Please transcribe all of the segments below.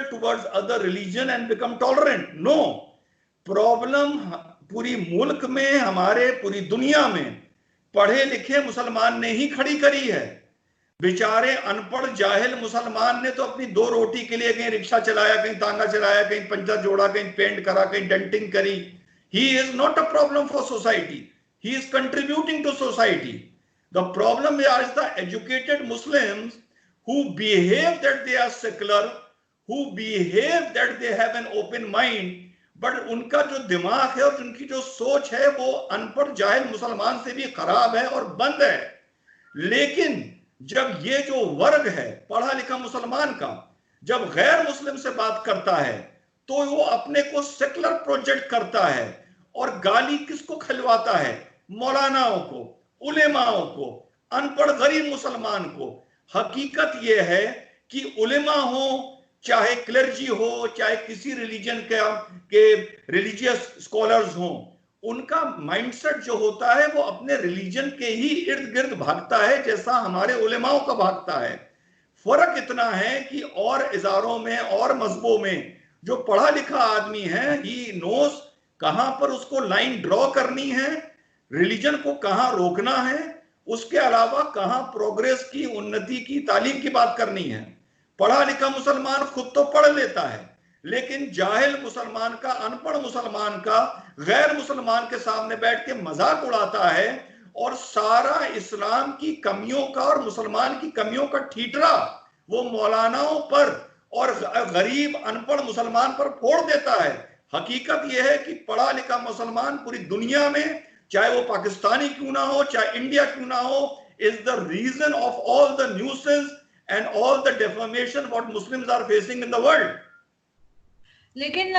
towards other religion and become tolerant. No, problem पूरी मुल्क में, हमारे पूरी दुनिया में पढ़े लिखे मुसलमान ने ही खड़ी करी है। बेचारे अनपढ़ जाहिल मुसलमान ने तो अपनी दो रोटी के लिए कहीं रिक्शा चलाया, कहीं तांगा चलाया, कहीं पंचर जोड़ा, कहीं पेंट करा, कहीं डेंटिंग करी। He is not a problem for society. He is contributing to society. The problem is the educated Muslims who behave that they are secular, who behave that they have an open mind, but उनका जो दिमाग है और उनकी जो सोच है वो अनपढ़ जाहिल मुसलमान से भी खराब है और बंद है। लेकिन जब ये जो वर्ग है पढ़ा लिखा मुसलमान का, जब गैर मुस्लिम से बात करता है तो वो अपने को सेकुलर प्रोजेक्ट करता है और गाली किसको खिलवाता है? मौलानाओं को, उलेमाओं को, अनपढ़ गरीब मुसलमान को। हकीकत यह है कि उलेमा हो, चाहे क्लर्जी हो, चाहे किसी रिलीजन के रिलीजियस स्कॉलर्स हो, उनका माइंडसेट जो होता है वो अपने रिलीजन के ही इर्द गिर्द भागता है, जैसा हमारे उलेमाओं का भागता है। फर्क इतना है कि और इजारों में और मजहबों में जो पढ़ा लिखा आदमी है, ही नोस कहां पर उसको लाइन ड्रॉ करनी है, रिलीजन को कहां रोकना है, उसके अलावा कहां प्रोग्रेस की, उन्नति की, तालीम की बात करनी है। पढ़ा लिखा मुसलमान खुद तो पढ़ लेता है, लेकिन जाहिल मुसलमान का, अनपढ़ मुसलमान का गैर मुसलमान के सामने बैठ के मजाक उड़ाता है और सारा इस्लाम की कमियों का और मुसलमान की कमियों का ठीठरा वो मौलानाओं पर और गरीब अनपढ़ मुसलमान पर फोड़ देता है। हकीकत यह है कि पढ़ा लिखा मुसलमान पूरी दुनिया में, चाहे वो पाकिस्तानी क्यों ना हो, चाहे इंडिया क्यों ना हो, is the reason of all the nuisance and all the defamation what Muslims are facing in the world. लेकिन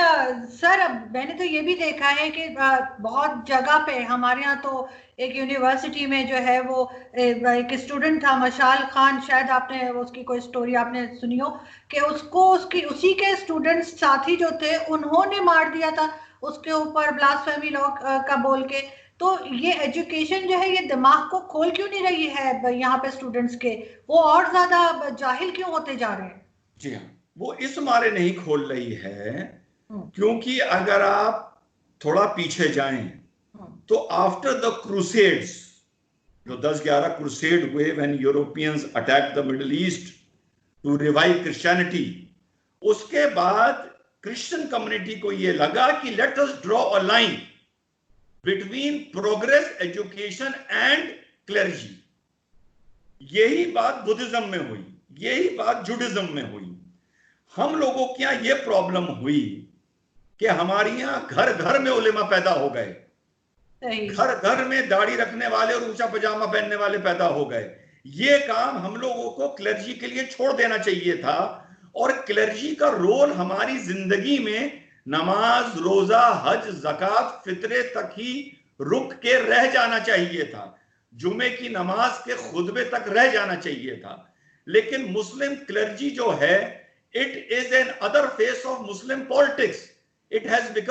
सर, मैंने तो ये भी देखा है कि बहुत जगह पे हमारे यहाँ तो एक यूनिवर्सिटी में जो है वो एक स्टूडेंट था, मशाल खान, शायद आपने उसकी कोई स्टोरी आपने सुनी हो, कि उसको उसी के स्टूडेंट्स साथी जो थे उन्होंने मार दिया था उसके ऊपर ब्लास्फेमी लॉ का बोल के। तो ये एजुकेशन जो है ये दिमाग को खोल क्यों नहीं रही है यहाँ पे स्टूडेंट्स के? वो और ज्यादा जाहिल क्यों होते जा रहे हैं? जी हाँ, वो इस मारे नहीं खोल रही है क्योंकि अगर आप थोड़ा पीछे जाएं तो आफ्टर द क्रूसेड्स, जो 10-11 क्रूसेड हुए when Europeans attack the Middle East to revive Christianity, उसके बाद क्रिश्चियन कम्युनिटी को यह लगा कि let us draw a line between progress, education and clergy. यही बात बुद्धिज्म में हुई, यही बात जुडिज्म में हुई। हम लोगों के यहां यह प्रॉब्लम हुई कि हमारे यहां घर घर में उलेमा पैदा हो गए, घर घर में दाढ़ी रखने वाले और ऊंचा पजामा पहनने वाले पैदा हो गए। ये काम हम लोगों को क्लर्जी के लिए छोड़ देना चाहिए था और क्लर्जी का रोल हमारी जिंदगी में नमाज, रोजा, हज, ज़कात, फितरे तक ही रुक के रह जाना चाहिए था, जुमे की नमाज के खुतबे तक रह जाना चाहिए था। लेकिन मुस्लिम क्लर्जी जो है, it is an other face of Muslim politics. It has become